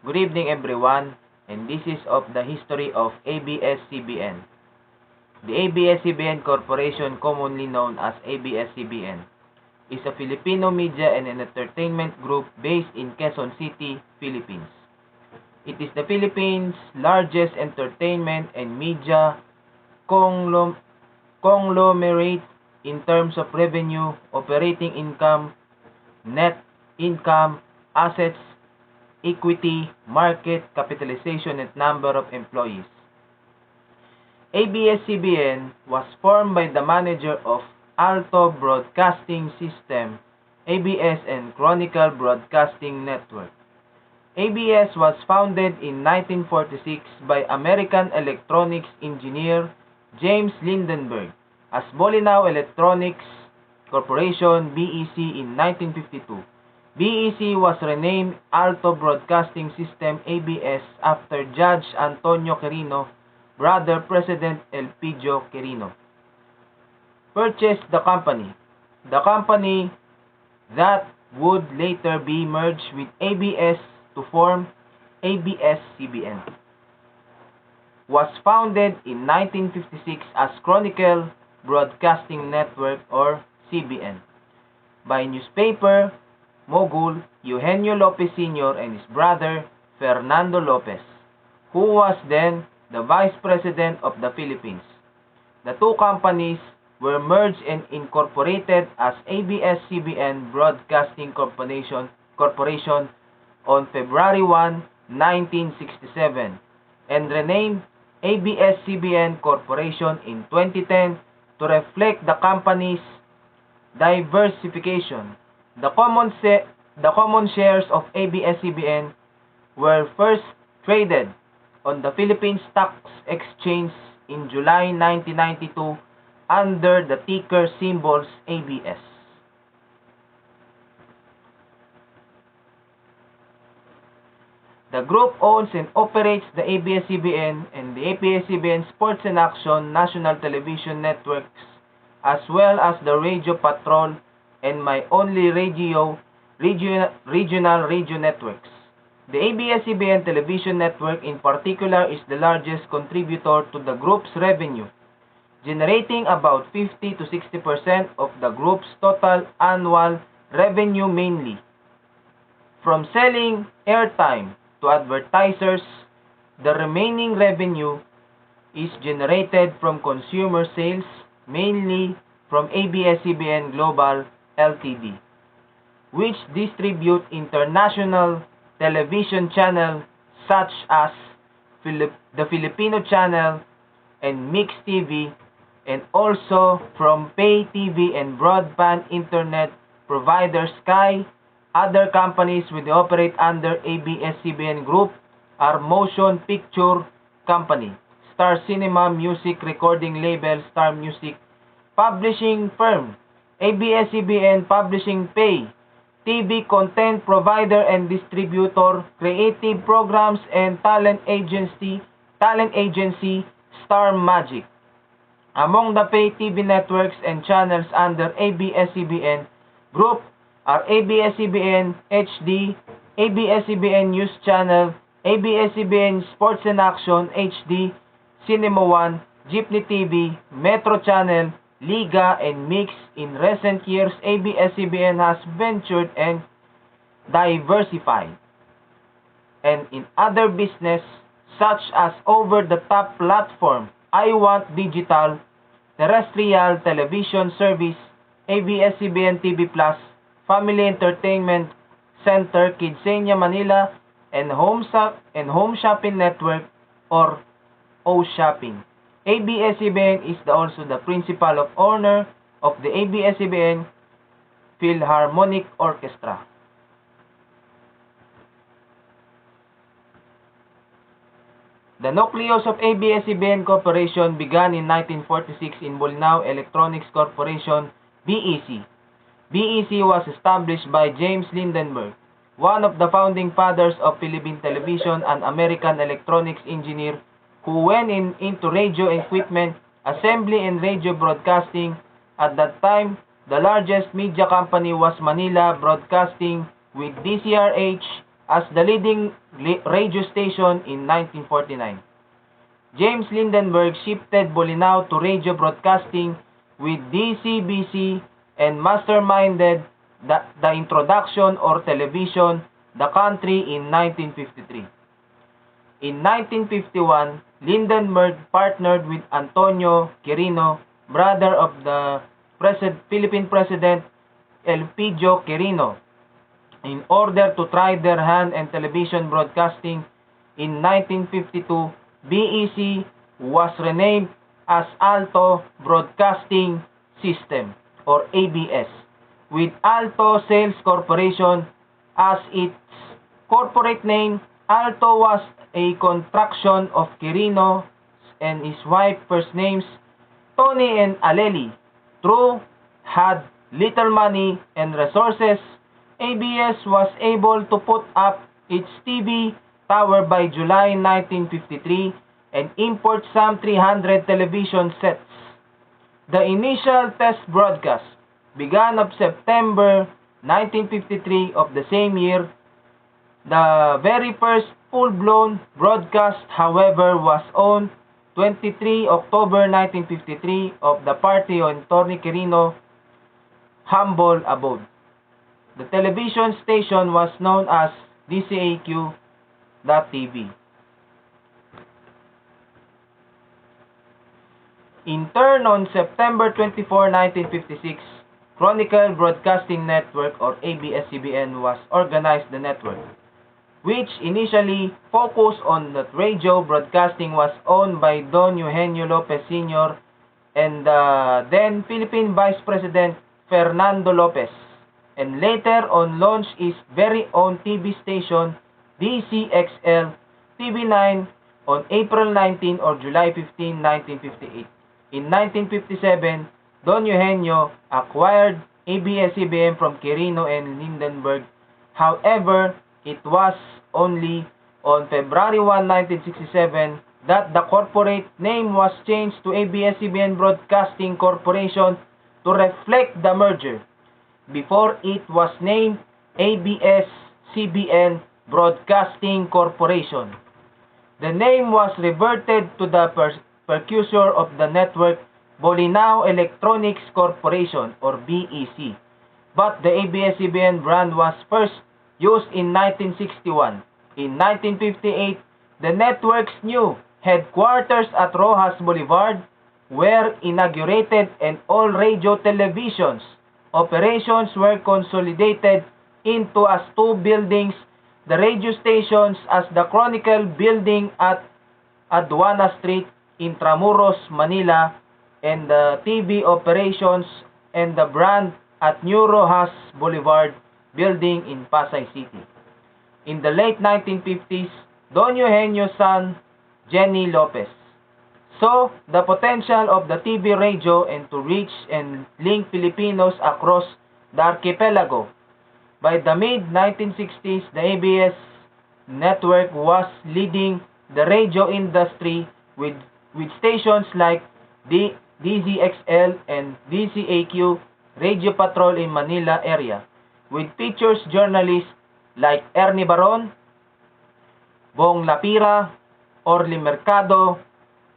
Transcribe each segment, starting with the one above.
Good evening everyone, and this is of the history of ABS-CBN. The ABS-CBN Corporation, commonly known as ABS-CBN, is a Filipino media and an entertainment group based in Quezon City, Philippines. It is the Philippines' largest entertainment and media conglomerate in terms of revenue, operating income, net income, assets, equity, market capitalization, and number of employees. ABS-CBN was formed by the manager of Alto Broadcasting System, ABS, and Chronicle Broadcasting Network. ABS was founded in 1946 by American electronics engineer James Lindenberg as Bolinao Electronics Corporation, BEC, in 1952. BEC was renamed Alto Broadcasting System, ABS, after Judge Antonio Quirino, brother President Elpidio Quirino, purchased the company. The company that would later be merged with ABS to form ABS-CBN was founded in 1956 as Chronicle Broadcasting Network, or CBN, by newspaper mogul Eugenio Lopez Sr. and his brother Fernando Lopez, who was then the Vice President of the Philippines. The two companies were merged and incorporated as ABS-CBN Broadcasting Corporation on February 1, 1967, and renamed ABS-CBN Corporation in 2010 to reflect the company's diversification. The common shares of ABS-CBN were first traded on the Philippine Stock Exchange in July 1992 under the ticker symbols ABS. The group owns and operates the ABS-CBN and the ABS-CBN Sports and Action national television networks, as well as the Radio Patrol and My Only Radio regional radio networks. The ABS-CBN television network in particular is the largest contributor to the group's revenue, generating about 50 to 60% of the group's total annual revenue, mainly from selling airtime to advertisers. The remaining revenue is generated from consumer sales, mainly from ABS-CBN Global Ltd, which distribute international television channels such as the Filipino Channel and Mix TV, and also from pay TV and broadband internet provider Sky. Other companies which operate under ABS-CBN Group are Motion Picture Company, Star Cinema Music Recording Label, Star Music, Publishing Firm, ABS-CBN Publishing Pay, TV content provider and distributor, creative programs and talent agency Star Magic. Among the pay TV networks and channels under ABS-CBN Group are ABS-CBN HD, ABS-CBN News Channel, ABS-CBN Sports and Action HD, Cinema One, Jeepney TV, Metro Channel, Liga, and Mix. In recent years, ABS-CBN has ventured and diversified and in other business such as over-the-top platform iWant Digital, terrestrial television service, ABS-CBN TV Plus, Family Entertainment Center, Kidsania Manila, and Home Shopping Network, or O-Shopping. ABS-CBN is also the principal owner of the ABS-CBN Philharmonic Orchestra. The nucleus of ABS-CBN Corporation began in 1946 in Bolinao Electronics Corporation, BEC. BEC was established by James Lindenberg, one of the founding fathers of Philippine television, an American electronics engineer who went into radio equipment assembly and radio broadcasting. At that time, the largest media company was Manila Broadcasting, with DCRH as the leading radio station in 1949. James Lindenberg shifted Bolinao to radio broadcasting with DCBC and masterminded the introduction or television the country in 1953. In 1951, Lindenberg partnered with Antonio Quirino, brother of the Philippine President Elpidio Quirino, in order to try their hand in television broadcasting. In 1952, BEC was renamed as Alto Broadcasting System or ABS, with Alto Sales Corporation as its corporate name. Alto was a contraction of Quirino and his wife first names Tony and Aleli. Though had little money and resources, ABS was able to put up its TV tower by July 1953 and import some 300 television sets. The initial test broadcast began on September 1953 of the same year. The very first full-blown broadcast, however, was on 23 October 1953 of the party on Tony Quirino humble abode. The television station was known as DCAQ.TV. In turn, on September 24, 1956, Chronicle Broadcasting Network or ABS-CBN was organized. The network, which initially focused on the radio broadcasting, was owned by Don Eugenio Lopez Sr. and then Philippine Vice President Fernando Lopez, and later on launched its very own TV station, DCXL TV9, on April 19 or July 15, 1958. In 1957, Don Eugenio acquired ABS-CBN from Quirino and Lindenberg. However, it was only on February 1, 1967 that the corporate name was changed to ABS-CBN Broadcasting Corporation to reflect the merger. Before it was named ABS-CBN Broadcasting Corporation. The name was reverted to the precursor of the network, Bolinao Electronics Corporation or BEC. But the ABS-CBN brand was first used in 1961. In 1958, the network's new headquarters at Rojas Boulevard were inaugurated and all radio televisions operations were consolidated into as two buildings, the radio stations as the Chronicle building at Aduana Street, Intramuros, Manila, and the TV operations and the brand at New Rojas Boulevard building in Pasay City. In the late 1950s, Don Eugenio's son, Jenny Lopez, saw the potential of the TV radio and to reach and link Filipinos across the archipelago. By the mid-1960s, the ABS network was leading the radio industry with stations like DZXL and DCAQ Radio Patrol in Manila area, with features journalists like Ernie Baron, Bong Lapira, Orly Mercado,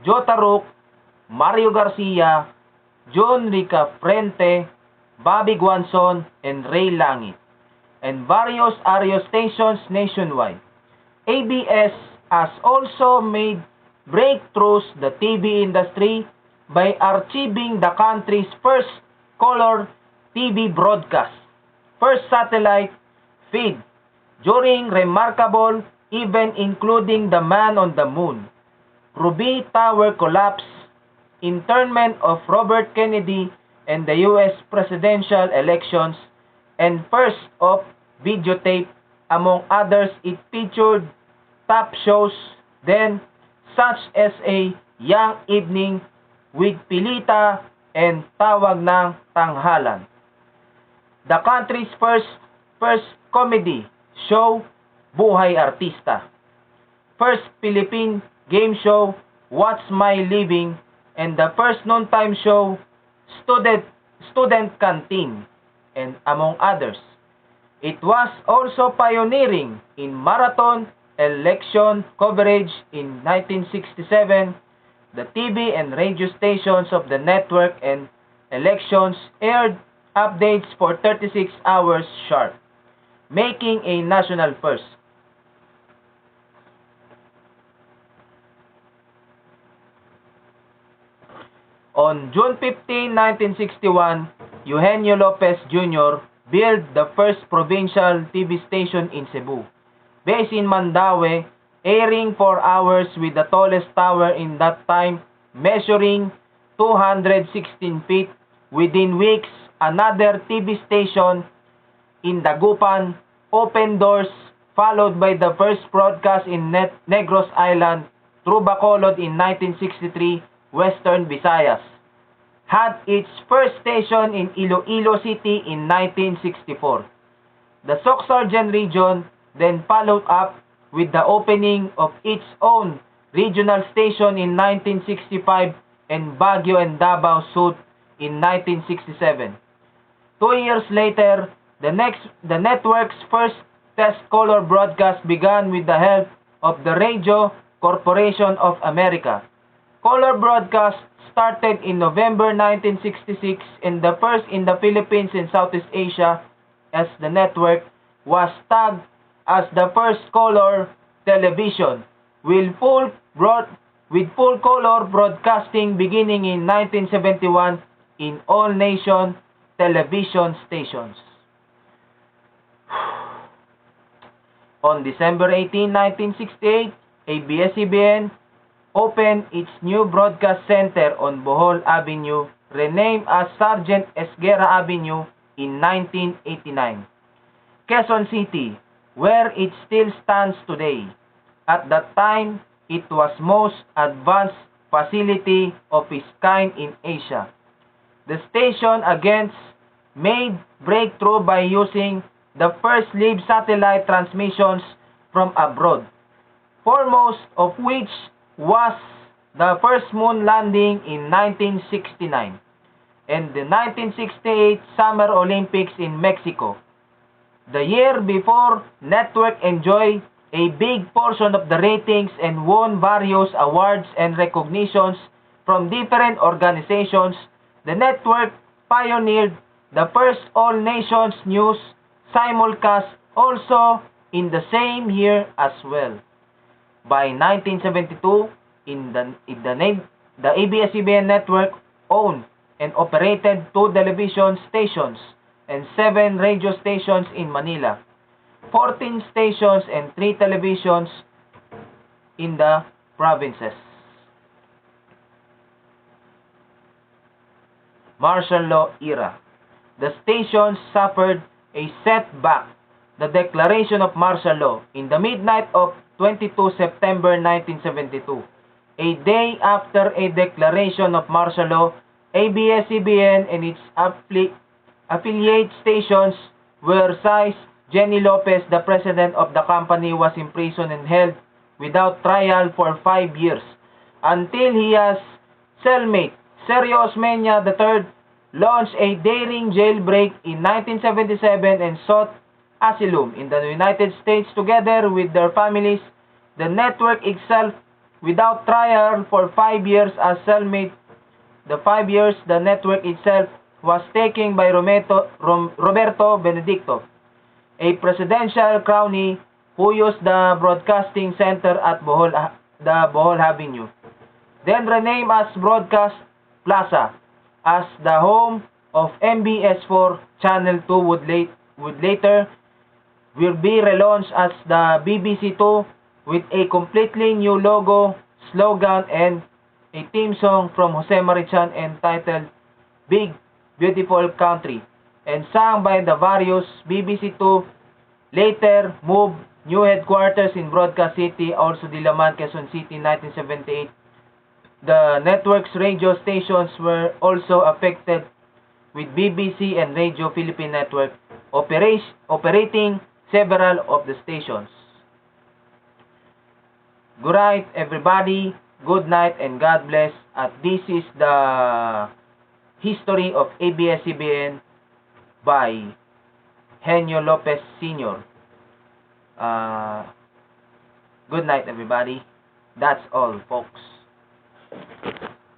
Jota Rook, Mario Garcia, John Rica Frente, Bobby Guanzon, and Ray Langit, and various radio stations nationwide. ABS has also made breakthroughs the TV industry by achieving the country's first color TV broadcast, first satellite feed during remarkable event including the Man on the Moon, Ruby Tower collapse, internment of Robert Kennedy and the U.S. presidential elections, and first of videotape. Among others, it featured top shows then such as a Young Evening with Pilita and Tawag ng Tanghalan. The country's first comedy show, Buhay Artista. First Philippine game show, What's My Living, and the first noontime show, Student Canteen, and among others. It was also pioneering in marathon election coverage in 1967. The TV and radio stations of the network and elections aired updates for 36 hours sharp, making a national first. On June 15, 1961, Eugenio Lopez Jr. built the first provincial TV station in Cebu, based in Mandaue, airing for hours with the tallest tower in that time, measuring 216 feet. Within weeks, another TV station in Dagupan opened doors, followed by the first broadcast in Negros Island through Bacolod in 1963, Western Visayas. Had its first station in Iloilo City in 1964. The Soc-Sargen region then followed up with the opening of its own regional station in 1965 and Baguio and Davao Sud in 1967. 2 years later, the network's first test color broadcast began with the help of the Radio Corporation of America. Color broadcast started in November 1966 and the first in the Philippines and Southeast Asia, as the network was tagged as the first color television with full color broadcasting beginning in 1971 in all nation television stations. On December 18, 1968, ABS-CBN opened its new broadcast center on Bohol Avenue, renamed as Sergeant Esguerra Avenue in 1989. Quezon City, where it still stands today. At that time, it was most advanced facility of its kind in Asia. The station against made breakthrough by using the first live satellite transmissions from abroad, foremost of which was the first moon landing in 1969 and the 1968 Summer Olympics in Mexico. The year before, network enjoyed a big portion of the ratings and won various awards and recognitions from different organizations. The network pioneered the first all nations news simulcast also in the same year as well. By 1972, the ABS-CBN network owned and operated 2 television stations and 7 radio stations in Manila, 14 stations and 3 televisions in the provinces. Martial law era. The stations suffered a setback, the declaration of martial law, in the midnight of 22 September 1972. A day after a declaration of martial law, ABS-CBN and its affiliate stations were seized. Jenny Lopez, the president of the company, was imprisoned and held without trial for 5 years until his cellmate, Sergio Osmeña III, launched a daring jailbreak in 1977 and sought asylum in the United States together with their families. The network itself, without trial for 5 years as cellmate. The 5 years, the network itself was taken by Roberto Benedicto, a presidential crony who used the broadcasting center at the Bohol Avenue, then renamed as Broadcast Plaza, as the home of MBS4. Channel 2 would later will be relaunched as the BBC2 with a completely new logo, slogan, and a theme song from Jose Marichan entitled Big Beautiful Country, and sung by the various. BBC2 later moved new headquarters in Broadcast City, also Diliman, Quezon City, 1978. The network's radio stations were also affected, with BBC and Radio Philippine Network operating several of the stations. Good night, everybody. Good night and God bless. This is the history of ABS-CBN by Henyo Lopez Sr. Good night, everybody. That's all, folks.